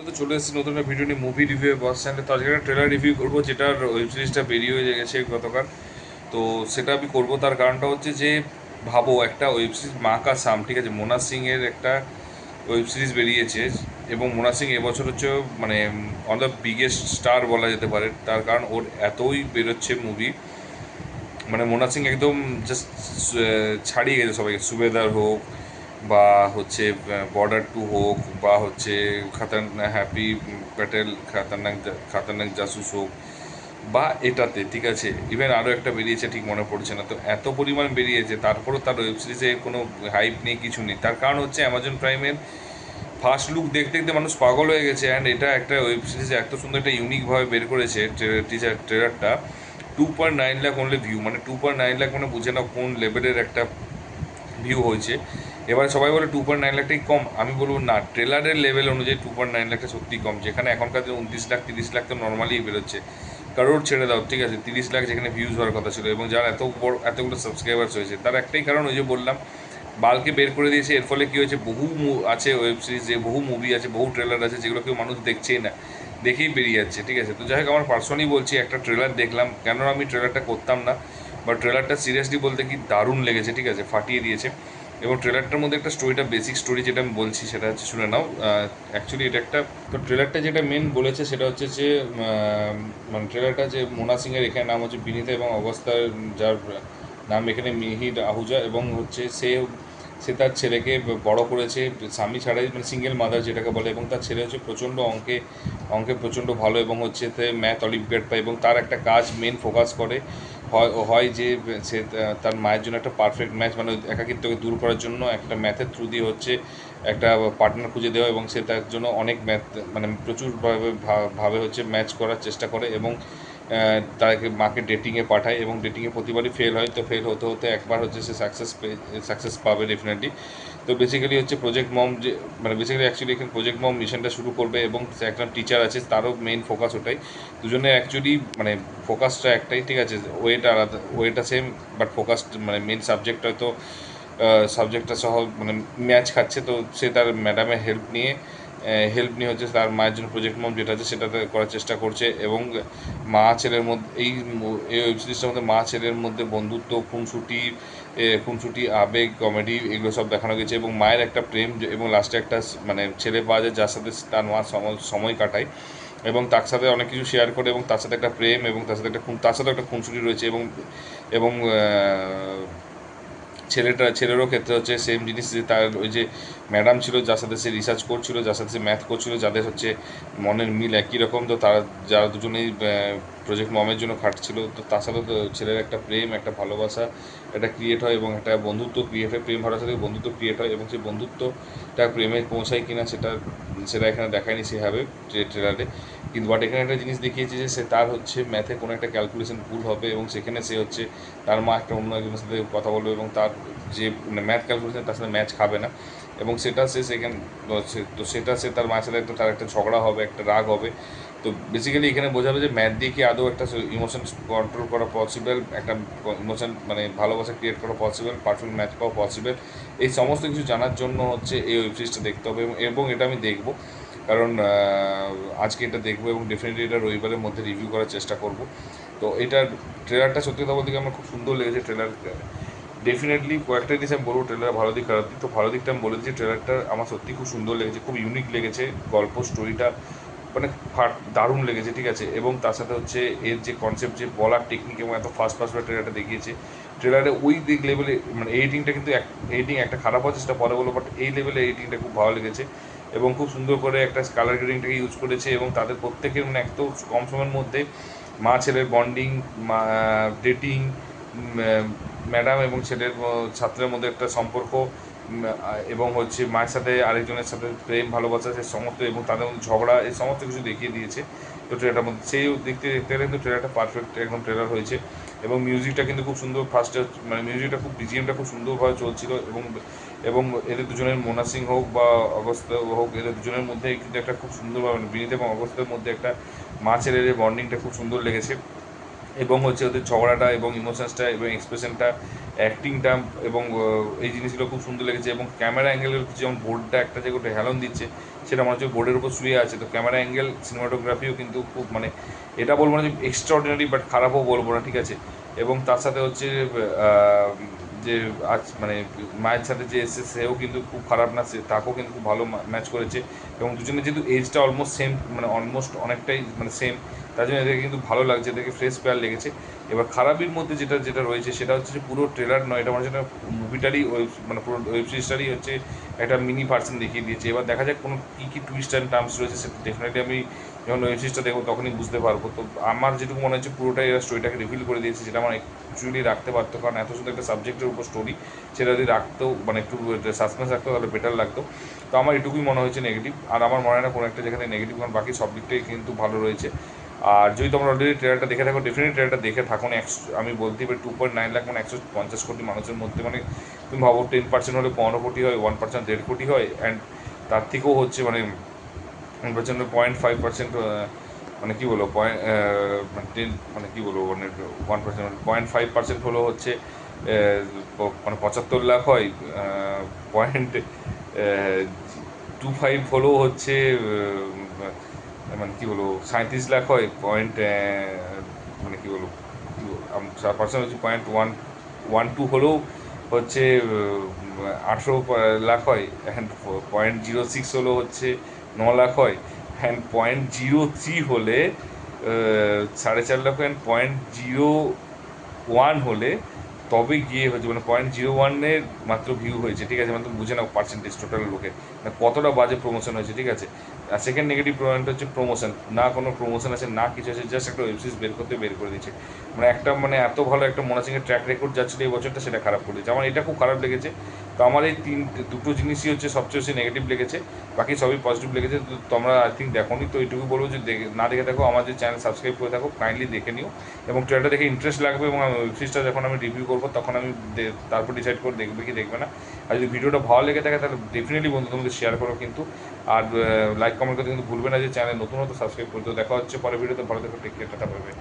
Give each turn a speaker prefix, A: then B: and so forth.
A: তো চলে এসেছি নতুন একটা ভিডিও নিয়ে, মুভি রিভিউ বস চ্যানেলে। তো আজকে একটা ট্রেলার রিভিউ করবো, যেটার ওয়েব সিরিজটা বেরিয়ে হয়ে গেছে গতকাল। তো সেটা আমি করবো, তার কারণটা হচ্ছে যে ভাবো একটা ওয়েব সিরিজ মা কা সাম, ঠিক আছে, মোনা সিং এর একটা ওয়েব সিরিজ বেরিয়েছে। এবং মোনা সিং এবছর হচ্ছে মানে অন দ্য বিগেস্ট স্টার বলা যেতে পারে, তার কারণ ওর এতই বেরোচ্ছে মুভি। মানে মোনা সিং একদম জাস্ট ছাড়িয়ে গেছে সবাইকে, সুবেদার হোক বা হচ্ছে বর্ডার টু হোক বা হচ্ছে হ্যাপি প্যাটেল খাতারনাক জাসুস হোক বা এটাতে, ঠিক আছে, ইভেন আরও একটা বেরিয়েছে, ঠিক মনে পড়ছে না। তো এত পরিমাণ বেরিয়েছে, তারপরও তার ওয়েব সিরিজে কোনো হাইপ নেই, কিছু নেই। তার কারণ হচ্ছে অ্যামাজন প্রাইমের ফার্স্ট লুক দেখতে দেখতে মানুষ পাগল হয়ে গেছে। অ্যান্ড এটা একটা ওয়েব সিরিজে এত সুন্দর একটা ইউনিকভাবে বের করেছে ট্রেলারটা। 2.9 লাখ অনলি ভিউ, মানে 2.9 লাখ মানে বুঝে নাও কোন লেভেলের একটা ভিউ হয়েছে। এবারে সবাই বলে 2.9 লাখটাই কম, আমি বলবো না, ট্রেলারের লেভেল অনুযায়ী 2.9 লাখটা সত্যিই কম। যেখানে এখনকার দিনে 29 লাখ 30 লাখ তো নর্মালি বেরোচ্ছে। কারোর ছেড়ে দাও, ঠিক আছে, 30 লাখ যেখানে ভিউজ হওয়ার কথা ছিল, এবং যার এত বড় এতগুলো সাবস্ক্রাইবার্স হয়েছে, তার একটাই কারণ, ওই যে বললাম, বালকে বের করে দিয়েছে। এর ফলে কী হয়েছে, আছে ওয়েব সিরিজে, বহু মুভি আছে, বহু ট্রেলার আছে, যেগুলো কেউ মানুষ দেখছেই না, দেখেই বেরিয়ে যাচ্ছে, ঠিক আছে। তো যাই হোক, আমার পার্সোনালি বলছি, একটা ট্রেলার দেখলাম, কেননা আমি ট্রেলারটা করতাম না, বা ট্রেলারটা সিরিয়াসলি বলতে কি দারুণ লেগেছে, ঠিক আছে, ফাটিয়ে দিয়েছে। এবং ট্রেলারটার মধ্যে একটা স্টোরিটা, বেসিক স্টোরি যেটা আমি বলছি সেটা হচ্ছে, শুনে নাও। অ্যাকচুয়ালি এটা একটা, তো ট্রেলারটা যেটা মেন বলেছে সেটা হচ্ছে যে মানে ট্রেলারটা যে মোনা সিংয়ের এখানে নাম হচ্ছে বিনীতা এবং অবস্থার, যার নাম এখানে মিহির আহুজা, এবং হচ্ছে সে তার ছেলেকে বড় করেছে স্বামী ছাড়াই, মানে সিঙ্গেল মাদার যেটাকে বলে। এবং তার ছেলে হচ্ছে প্রচণ্ড অঙ্কে অঙ্কে প্রচণ্ড ভালো, এবং হচ্ছে ম্যাথ অলিম্পিয়াড পায়, এবং তার একটা কাজ মেন ফোকাস করে হয় যে সে তার মায়ের জন্য একটা পারফেক্ট ম্যাচ, মানে একাকিত্বকে দূর করার জন্য একটা ম্যাথের থ্রু দিয়ে হচ্ছে একটা পার্টনার খুঁজে দেওয়া, এবং সে তার জন্য অনেক ম্যাথ, মানে প্রচুরভাবে ভাবে হচ্ছে ম্যাচ করার চেষ্টা করে, এবং তাকে মাকে ডেটিংয়ে পাঠায়, এবং ডেটিংয়ে প্রতিবারই ফেল হয়। তো ফেল হতে হতে একবার হচ্ছে সে সাকসেস পাবে ডেফিনেটলি। তো বেসিক্যালি হচ্ছে প্রজেক্ট মম, যে মানে বেসিক্যালি অ্যাকচুয়ালি এখানে প্রজেক্ট মম মিশনটা শুরু করবে, এবং একটা টিচার আছে, তারও মেইন ফোকাস ওটাই। দুজনে অ্যাকচুয়ালি মানে ফোকাসটা একটাই, ঠিক আছে, ওয়েটা আলাদা, ওয়েটা সেম, বাট ফোকাস মানে মেন সাবজেক্ট হয়তো সাবজেক্টটা সহ মানে ম্যাচ খাচ্ছে। তো সে তার ম্যাডামের হেল্প নিয়ে হচ্ছে তার মায়ের জন্য প্রজেক্ট মম যেটা আছে সেটাতে করার চেষ্টা করছে। এবং মা ছেলের মধ্যে এই ওয়েব সিরিজটার মধ্যে মা ছেলের মধ্যে বন্ধুত্ব, খুনসুটি, আবেগ, কমেডি, এগুলো সব দেখানো গেছে। এবং মায়ের একটা প্রেম, এবং লাস্টে একটা মানে ছেলে পাওয়া যায় যার সাথে তার মা সময় কাটায়, এবং তার সাথে অনেক কিছু শেয়ার করে, এবং তার সাথে একটা প্রেম, এবং তার সাথে একটা খুনসুটি রয়েছে। এবং ছেলেরও ক্ষেত্রে হচ্ছে সেম জিনিস, যে তার ওই যে ম্যাডাম ছিল যার সাথে সে রিসার্চ করছিল, যার সাথে সে ম্যাথ করছিল, যাদের হচ্ছে মনের মিল একই রকম, তো যারা দুজনেই প্রজেক্ট মমের জন্য খাটছিল, তো তার সাথে তো ছেলের একটা প্রেম, একটা ভালোবাসা একটা ক্রিয়েট হয়, এবং একটা বন্ধুত্ব ক্রিয়েট হয়, প্রেম ভালোবাসা থেকে বন্ধুত্ব ক্রিয়েট হয়। এবং সেই বন্ধুত্বটা প্রেমে পৌঁছায় কিনা সেটা এখানে দেখায়নি সেভাবে ট্রেলারে। কিন্তু বাট এখানে একটা জিনিস দেখিয়েছে যে তার হচ্ছে ম্যাথে কোনো একটা ক্যালকুলেশন ভুল হবে, এবং সেখানে সে হচ্ছে তার মা একটা অন্য একজনের সাথে কথা বলবে, এবং তার যে ম্যাথ ক্যালকুলেশন তার সাথে ম্যাচ খাবে না, এবং সেটা সে সেখানে, তো সেটা সে তার মায়ের সাথে একটা তার একটা ঝগড়া হবে, একটা রাগ হবে। তো বেসিক্যালি এখানে বোঝাবে যে ম্যাথ দিয়ে কি আদৌ একটা ইমোশন কন্ট্রোল করা পসিবল, একটা ইমোশন মানে ভালোবাসা ক্রিয়েট করা পসিবল, পারফেক্ট ম্যাচ পাওয়া পসিবল। এই সমস্ত কিছু জানার জন্য হচ্ছে এই ওয়েব সিরিজটা দেখতে হবে, এবং এটা আমি দেখবো, কারণ আজকে এটা দেখবো, এবং ডেফিনেটলি এটা রবিবারের মধ্যে রিভিউ করার চেষ্টা করব। তো এটার ট্রেলারটা সত্যি কথা বলতে আমার খুব সুন্দর লেগেছে। ডেফিনেটলি কয়েকটা জিনিস আমি বলবো ট্রেলার ভালো দিক খারাপ দিক। তো ভালো দিকটা আমি বলে দিচ্ছি, ট্রেলারটা আমার সত্যি খুব সুন্দর লেগেছে, খুব ইউনিক লেগেছে, গল্প স্টোরিটা মানে দারুণ লেগেছে, ঠিক আছে। এবং তার সাথে হচ্ছে এর যে কনসেপ্ট, যে বলার টেকনিক, এবং এত ফাস্ট ট্রেলারটা দেখিয়েছে। ট্রেলারে ওই দিক লেভেলে মানে এডিটিংটা কিন্তু এডিটিং একটা খারাপ আছে সেটা পরে বলবো, বাট এই লেভেলে এডিটিংটা খুব ভালো লেগেছে, এবং খুব সুন্দর করে একটা কালার গ্রেডিংটাকে ইউজ করেছে, এবং তাদের প্রত্যেকের মানে এত কম সময়ের মধ্যে মা ছেলের বন্ডিং, ডেটিং, ম্যাডাম এবং ছাত্রের মধ্যে একটা সম্পর্ক, এবং হচ্ছে মায়ের সাথে আরেকজনের সাথে প্রেম ভালোবাসা, সে সমস্ত, এবং তাদের মধ্যে ঝগড়া, এই সমস্ত কিছু দেখিয়ে দিয়েছে। তো ট্রেলারটার মধ্যে সেই দেখতে দেখতে গেলে কিন্তু ট্রেলারটা পারফেক্ট একদম ট্রেলার হয়েছে। এবং মিউজিকটা কিন্তু খুব সুন্দর, ফার্স্টে মানে মিউজিকটা খুব বিজিএমটা খুব সুন্দরভাবে চলছিল। এবং এদের দুজনের, মোনা সিং হোক বা অগস্ত্য হোক, এদের দুজনের মধ্যে কিন্তু একটা খুব সুন্দরভাবে বিনীত এবং অগস্ত্যের মধ্যে একটা মা ছেলের বন্ডিংটা খুব সুন্দর লেগেছে। এবং হচ্ছে ওদের ঝগড়াটা এবং ইমোশনসটা এবং এক্সপ্রেশনটা, অ্যাক্টিংটা এবং এই জিনিসগুলো খুব সুন্দর লেগেছে। এবং ক্যামেরা অ্যাঙ্গেলের যেমন বোর্ডটা একটা যে গোটা হেলন দিচ্ছে, সেটা মনে হচ্ছে বোর্ডের উপর শুয়ে আছে। তো ক্যামেরা অ্যাঙ্গেল, সিনেমাটোগ্রাফিও কিন্তু খুব মানে এটা বলবো না যে এক্সট্রাঅর্ডিনারি, বাট খারাপও বলবো না, ঠিক আছে। এবং তার সাথে হচ্ছে যে আজ মানে মায়ের সাথে যে এসে সেও কিন্তু খুব খারাপ না, সে তাকেও কিন্তু খুব ভালো ম্যাচ করেছে। এবং দুজনে যেহেতু এজটা অলমোস্ট সেম, মানে অলমোস্ট অনেকটাই মানে সেম, তার জন্য এদেরকে কিন্তু ভালো লাগছে, এদেরকে ফ্রেশ পেয়ার লেগেছে। এবার খারাপির মধ্যে যেটা যেটা রয়েছে সেটা হচ্ছে যে পুরো ট্রেলার নয়, এটা মানে সেটা মুভিটারই মানে পুরো ওয়েব সিরিজটারই হচ্ছে একটা মিনি ভার্সন দেখিয়ে দিয়েছে। এবার দেখা যাক কোনো কী কী টুইস্ট অ্যান্ড টার্মস রয়েছে, সেটা ডেফিনেটলি আমি যখন ওয়েব সিরিজটা দেখবো তখনই বুঝতে পারবো। তো আমার যেটুকু মনে হচ্ছে পুরোটাই এরা স্টোরিটাকে রিভিল করে দিয়েছে, যেটা আমার অ্যাকচুয়ালি রাখতে পারতো, কারণ এত সুন্দর একটা সাবজেক্টের উপর স্টোরি, সেটা যদি রাখতো মানে একটু সাসপেন্স রাখতো তাহলে বেটার লাগতো। তো আমার এটুকুই মনে হয়েছে নেগেটিভ, আর আমার মনে হয় না কোনো একটা যেখানে নেগেটিভ, কারণ বাকি সব দিকটাই কিন্তু ভালো রয়েছে। আর যদি তোমরা অলরেডি ট্রেলারটা দেখে থাকো, ডেফিনেটলি ট্রেলারটা দেখে থাকো না। আমি বলতেই পারি 2.9 লাখ মানে 150 কোটি মানুষের মধ্যে, মানে তুমি ভাবো 10% হলে 15 কোটি হয়, 1% 1.5 কোটি হয়, অ্যান্ড তার থেকেও হচ্ছে মানে 0.5%, মানে কী বলবো পয়েন্ট মানে 10 মানে কী বলবো মানে 1% মানে 0.5% হলো হচ্ছে মানে 75 লাখ হয়, 0.25 হলেও হচ্ছে মানে কী বলবো 37 লাখ হয়, মানে কী বলবো 4% হচ্ছে 0.112 হলেও হচ্ছে 18 লাখ হয়, অ্যান্ড 0.06 হলেও হচ্ছে 9 লাখ হয়, অ্যান্ড 0.03 হলে 4.5 লাখ, অ্যান্ড 0.01 হলে তবে গিয়ে হচ্ছে মানে 0.01-এর মাত্র ভিউ হয়েছে, ঠিক আছে। মানে তুমি বুঝে নাও পার্সেন্টেজ টোটাল লোকের মানে কতটা বাজে প্রমোশন হয়েছে, ঠিক আছে। আর সেকেন্ড নেগেটিভ পয়েন্ট হচ্ছে প্রমোশন, না কোনো প্রমোশন আছে না কিছু আছে, জাস্ট একটা ওয়েব সিরিজ বের করতে বের করে দিচ্ছে। মানে একটা মানে এত ভালো একটা মোনা সিংয়ের ট্র্যাক রেকর্ড যাচ্ছিল এই বছরটা, সেটা খারাপ করে দিচ্ছে। আমার এটা খুব খারাপ লেগেছে। তো আমার এই দুটো জিনিসই হচ্ছে সবচেয়ে বেশি নেগেটিভ লেগেছে, বাকি সবই পজিটিভ লেগেছে। তো তোমরা আই থিঙ্ক দেখোনি, তো এইটুকু বলবো যে না দেখে থাকো আমার যে চ্যানেল সাবস্ক্রাইব করে থাকো, কাইন্ডলি দেখে নিও। এবং ট্রেলারটা দেখে ইন্টারেস্ট লাগবে, এবং আমি ওয়েব সিরিজটা যখন আমি রিভিউ করবো তখন আমি তারপর ডিসাইড করে দেখবে কি দেখবে না। আর যদি ভিডিওটা ভালো লেগে থাকে তাহলে ডেফিনেটলি বন্ধুদের মধ্যে শেয়ার করো কিন্তু। আর লাইক কমেন্ট করতে কিন্তু ভুলবে না, যে চ্যানেল নতুন হতো সাবস্ক্রাইব করতে। দেখা হচ্ছে পরের ভিডিওতে, ভালো থেকো, take care, tata, bye by.